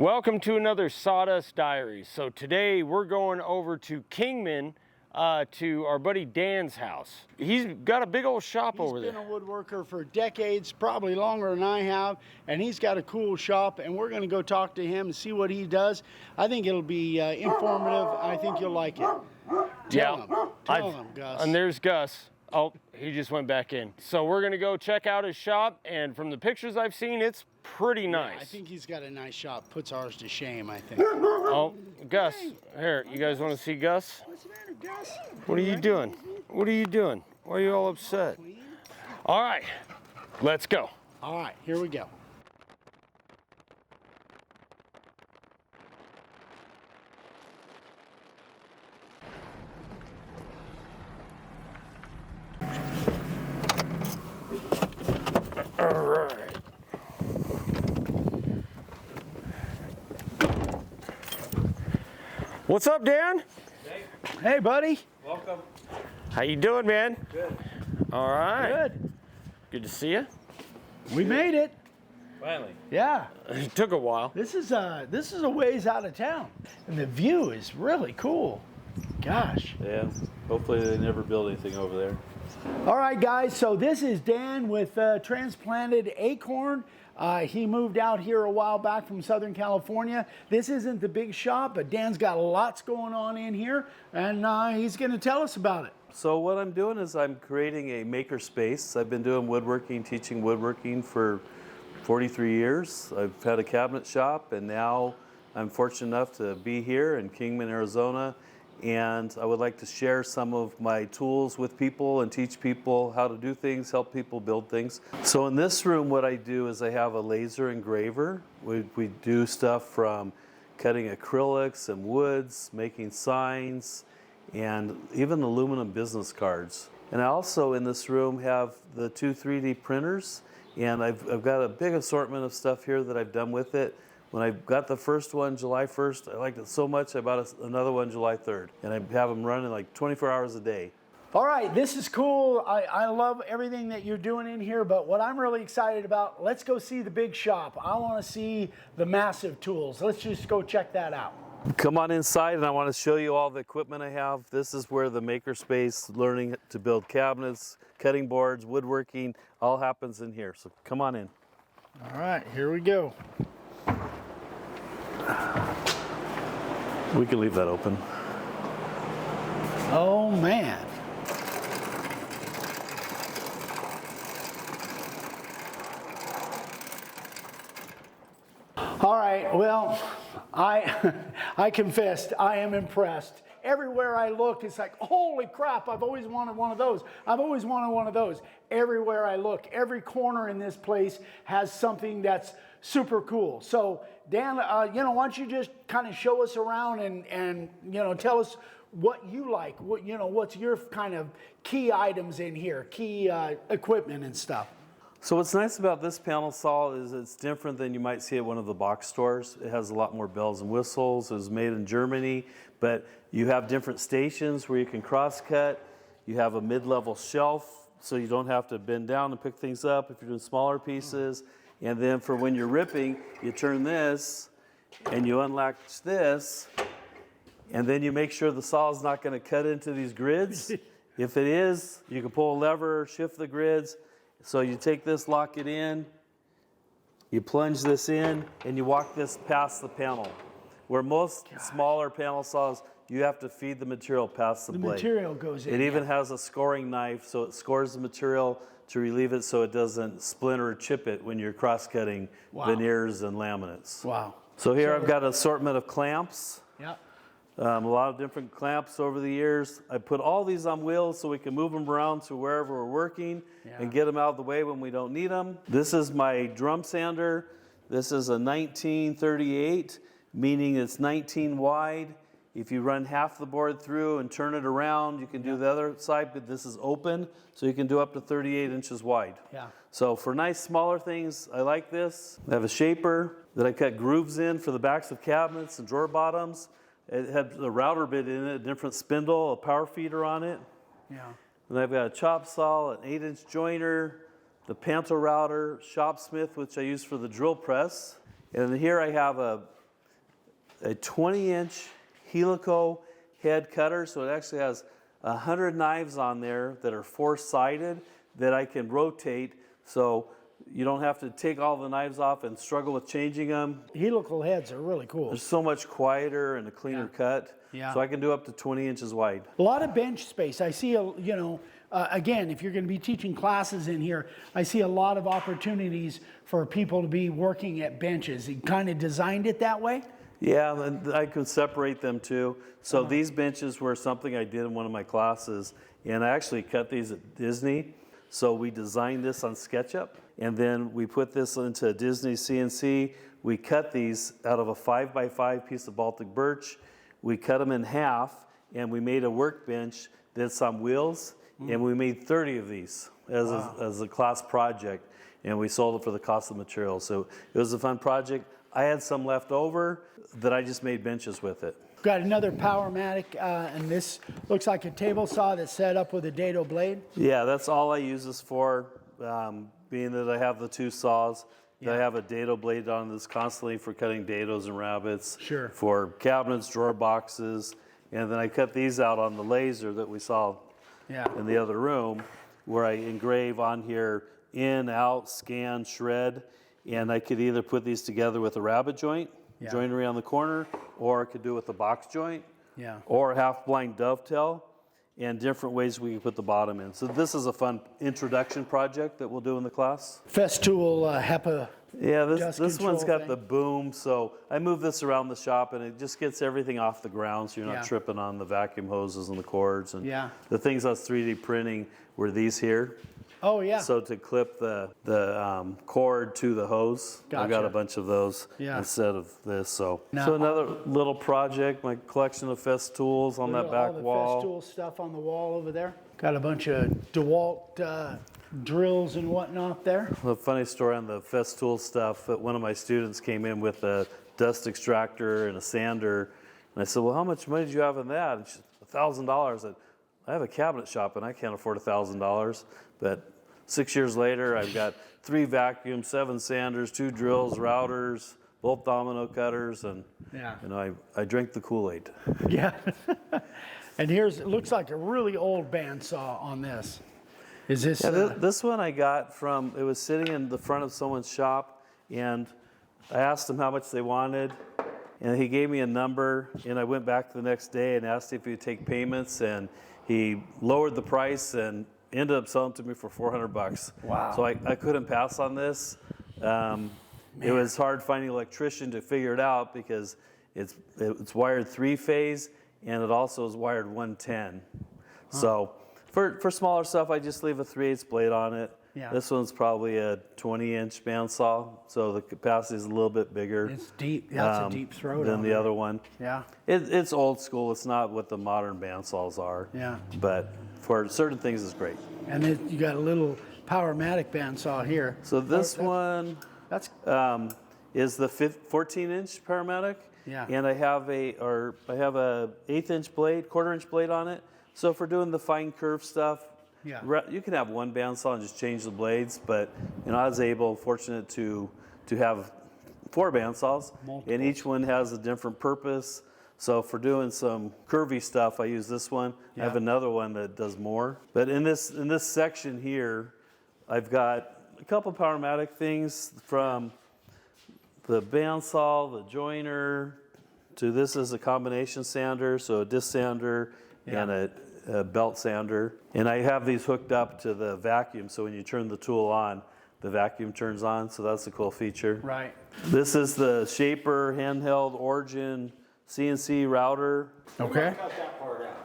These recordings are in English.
Welcome to another Sawdust Diaries. So today we're going over to Kingman to our buddy Dan's house. He's got a big old shop over there. He's been a woodworker for decades, probably longer than I have, and he's got a cool shop, and we're going to go talk to him and see what he does. I think it'll be informative. I think you'll like it. Tell him, Gus. And there's Gus. Oh, he just went back in. So we're gonna go check out his shop, and from the pictures I've seen, it's pretty nice. Yeah, I think he's got a nice shop. Puts ours to shame, I think. Oh, Gus, here, you guys wanna see Gus? What's the matter, Gus? What are you doing? What are you doing? Why are you all upset? All right, let's go. All right, here we go. All right. What's up, Dan? Hey, buddy. Welcome. How you doing, man? Good. All right. Good. Good to see you. We made it. Finally. Yeah. It took a while. This is a ways out of town, and the view is really cool. Gosh. Yeah. Hopefully they never build anything over there. All right, guys, so this is Dan with Transplanted Acorn. He moved out here a while back from Southern California. This isn't the big shop, but Dan's got lots going on in here, and he's going to tell us about it. So what I'm doing is I'm creating a maker space. I've been doing woodworking, teaching woodworking for 43 years. I've had a cabinet shop, and now I'm fortunate enough to be here in Kingman, Arizona. And I would like to share some of my tools with people and teach people how to do things, help people build things. So in this room, what I do is I have a laser engraver. We do stuff from cutting acrylics and woods, making signs, and even aluminum business cards. And I also in this room have the two 3D printers, and I've got a big assortment of stuff here that I've done with it. When I got the first one July 1st, I liked it so much I bought another one July 3rd. And I have them running like 24 hours a day. All right, this is cool. I love everything that you're doing in here, but what I'm really excited about, let's go see the big shop. I want to see the massive tools. Let's just go check that out. Come on inside and I want to show you all the equipment I have. This is where the makerspace, learning to build cabinets, cutting boards, woodworking, all happens in here. So come on in. All right, here we go. We can leave that open. Oh, man. All right, well, I confessed, I am impressed. Everywhere I look, it's like, holy crap, I've always wanted one of those. I've always wanted one of those. Everywhere I look, every corner in this place has something that's super cool. So, Dan, why don't you just kind of show us around and tell us what you like, what's your kind of key items in here, key equipment and stuff. So what's nice about this panel saw is it's different than you might see at one of the box stores. It has a lot more bells and whistles. It was made in Germany, but you have different stations where you can cross cut. You have a mid-level shelf, so you don't have to bend down and pick things up if you're doing smaller pieces. And then for when you're ripping, you turn this and you unlatch this, and then you make sure the saw is not going to cut into these grids. If it is, you can pull a lever, shift the grids. So you take this, lock it in, you plunge this in, and you walk this past the panel. Where most smaller panel saws, you have to feed the material past the blade. The material goes in. It even has a scoring knife, so it scores the material to relieve it so it doesn't splinter or chip it when you're cross-cutting veneers and laminates. Wow. So here I've got an assortment of clamps. Yep. A lot of different clamps over the years. I put all these on wheels so we can move them around to wherever we're working and get them out of the way when we don't need them. This is my drum sander. This is a 1938, meaning it's 19 wide. If you run half the board through and turn it around, you can do the other side, but this is open, so you can do up to 38 inches wide. Yeah. So for nice smaller things, I like this. I have a shaper that I cut grooves in for the backs of cabinets and drawer bottoms. It had a router bit in it, a different spindle, a power feeder on it. Yeah. And I've got a chop saw, an 8-inch joiner, the Panto router, Shopsmith, which I use for the drill press. And then here I have a a 20-inch helical head cutter, so it actually has 100 knives on there that are four-sided that I can rotate, so you don't have to take all the knives off and struggle with changing them. Helical heads are really cool. They're so much quieter and a cleaner cut. Yeah. So I can do up to 20 inches wide. A lot of bench space. I see, again, if you're going to be teaching classes in here, I see a lot of opportunities for people to be working at benches. You kind of designed it that way? Yeah, and I could separate them too. So these benches were something I did in one of my classes, and I actually cut these at Disney. So we designed this on SketchUp, and then we put this into Disney CNC. We cut these out of a 5x5 piece of Baltic birch. We cut them in half, and we made a workbench that's on wheels, and we made 30 of these as a class project, and we sold it for the cost of materials. So it was a fun project. I had some left over that I just made benches with it. Got another Powermatic, and this looks like a table saw that's set up with a dado blade. Yeah, that's all I use this for, being that I have the two saws. I have a dado blade on this constantly for cutting dados and rabbits. Sure. For cabinets, drawer boxes, and then I cut these out on the laser that we saw in the other room, where I engrave on here in, out, scan, shred, and I could either put these together with a rabbet joint, joinery on the corner, or I could do it with a box joint, or half blind dovetail, and different ways we can put the bottom in. So this is a fun introduction project that we'll do in the class. Festool HEPA. Yeah, this dust one's got control the boom, so I move this around the shop and it just gets everything off the ground so you're not Yeah. tripping on the vacuum hoses and the cords. And Yeah. the things I was 3D printing were these here. Oh, yeah. So to clip the cord to the hose, I got Gotcha. a bunch of those Yeah. instead of this. So, Now- so another little project, my collection of Festools on that back all the wall. Festool stuff on the wall over there. Got a bunch of DeWalt drills and whatnot there. A funny story on the Festool stuff, that one of my students came in with a dust extractor and a sander, and I said, well, how much money did you have in that? And she said, $1,000. I have a cabinet shop and I can't afford $1,000, but 6 years later, I've got 3 vacuums, 7 sanders, 2 drills, routers, both domino cutters, and I drink the Kool-Aid. Yeah. And it looks like a really old bandsaw on this. Is this? Yeah, this one I got from, it was sitting in the front of someone's shop, and I asked them how much they wanted, and he gave me a number, and I went back the next day and asked if he would take payments, and he lowered the price and ended up selling to me for $400. Wow. So I couldn't pass on this. It was hard finding an electrician to figure it out because it's wired 3-phase, and it also is wired 110. So for smaller stuff, I just leave a 3/8 blade on it. Yeah. This one's probably a 20-inch bandsaw, so the capacity is a little bit bigger. It's deep. That's a deep throat than on the it. other one. Yeah. It's old school. It's not what the modern bandsaws are. Yeah. But for certain things, it's great. And then you got a little Powermatic bandsaw here. So this one That's is the 14-inch Powermatic. Yeah. And I have a 1/8-inch blade, 1/4-inch blade on it. So for doing the fine curve stuff, you can have one bandsaw and just change the blades. But I was fortunate to have 4 bandsaws, and each one has a different purpose. So for doing some curvy stuff, I use this one. I have another one that does more. But in this section here, I've got a couple Powermatic things, from the bandsaw, the joiner, to this is a combination sander, so a disc sander and a belt sander. And I have these hooked up to the vacuum, so when you turn the tool on, the vacuum turns on, so that's a cool feature. right. This is the Shaper handheld Origin CNC router. Okay. Cut that part out.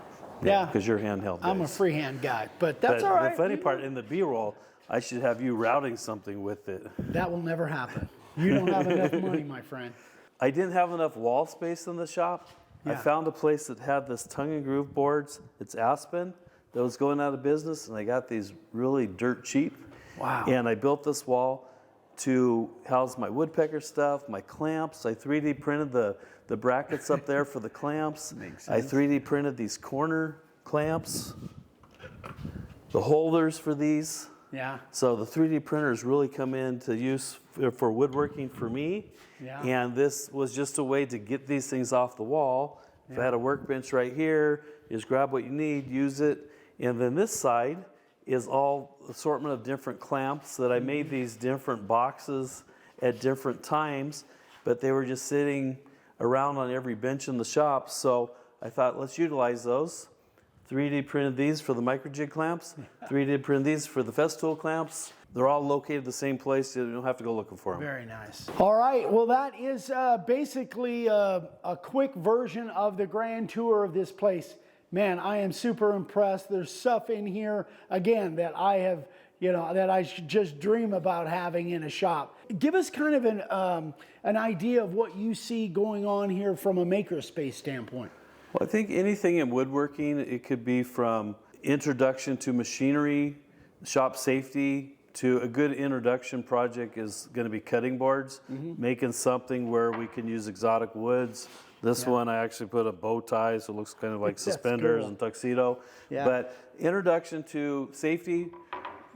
Yeah. Because you're handheld. I'm a guys. freehand guy, but that's But all right. the funny part in the B-roll, I should have you routing something with it. That will never happen. You don't have enough money, my friend. I didn't have enough wall space in the shop. I Yeah. found a place that had this tongue and groove boards. It's Aspen that was going out of business, and I got these really dirt cheap. Wow. And I built this wall to house my woodpecker stuff, my clamps. I 3D printed the brackets up there for the clamps. Makes I sense. 3D printed these corner clamps, the holders for these. Yeah. So the 3D printers really come into use for woodworking for me. Yeah. And this was just a way to get these things off the wall. If I had a workbench right here, you just grab what you need, use it. And then this side is all assortment of different clamps that I made these different boxes at different times, but they were just sitting around on every bench in the shop. So I thought, let's utilize those. 3D printed these for the microjig clamps, 3D printed these for the Festool clamps. They're all located the same place, so you don't have to go looking for them. Very nice. All right, well that is basically a quick version of the grand tour of this place. Man, I am super impressed. There's stuff in here, again, that I have, that I should just dream about having in a shop. Give us kind of an idea of what you see going on here from a makerspace standpoint. Well, I think anything in woodworking, it could be from introduction to machinery, shop safety, to a good introduction project is going to be cutting boards, making something where we can use exotic woods. This one I actually put a bow tie, so it looks kind of like suspenders and tuxedo. Yeah. But introduction to safety,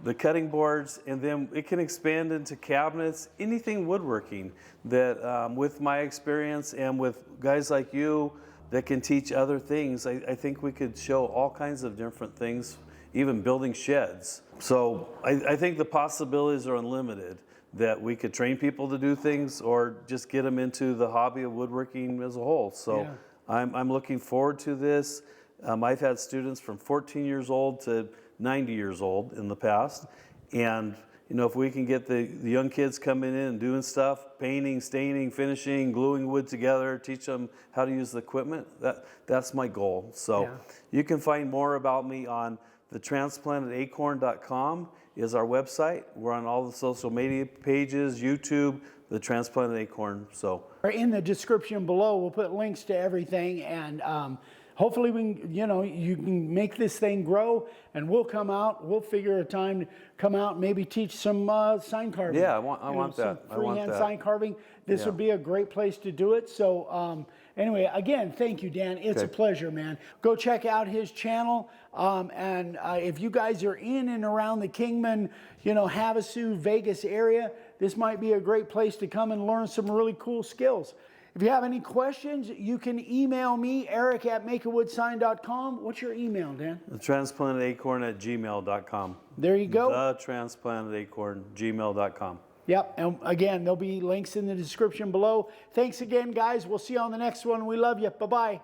the cutting boards, and then it can expand into cabinets, anything woodworking that with my experience and with guys like you that can teach other things, I think we could show all kinds of different things, even building sheds. So I think the possibilities are unlimited, that we could train people to do things or just get them into the hobby of woodworking as a whole. So I'm looking forward to this. I've had students from 14 years old to 90 years old in the past. And if we can get the young kids coming in and doing stuff, painting, staining, finishing, gluing wood together, teach them how to use the equipment, that's my goal. So you can find more about me on thetransplantedacorn.com is our website. We're on all the social media pages, YouTube, The Transplanted Acorn. So in the description below, we'll put links to everything, and hopefully we can, you can make this thing grow, and we'll come out. We'll figure a time to come out, maybe teach some sign carving. Yeah, I want that. Some freehand sign carving. This would be a great place to do it. So anyway, again, thank you, Dan. It's a pleasure, man. Go check out his channel. And if you guys are in and around the Kingman, Havasu, Vegas area, this might be a great place to come and learn some really cool skills. If you have any questions, you can email me, eric@makeawoodsign.com. What's your email, Dan? thetransplantedacorn@gmail.com. There you go. thetransplantedacorn@gmail.com. Yep, and again, there'll be links in the description below. Thanks again, guys. We'll see you on the next one. We love you. Bye-bye.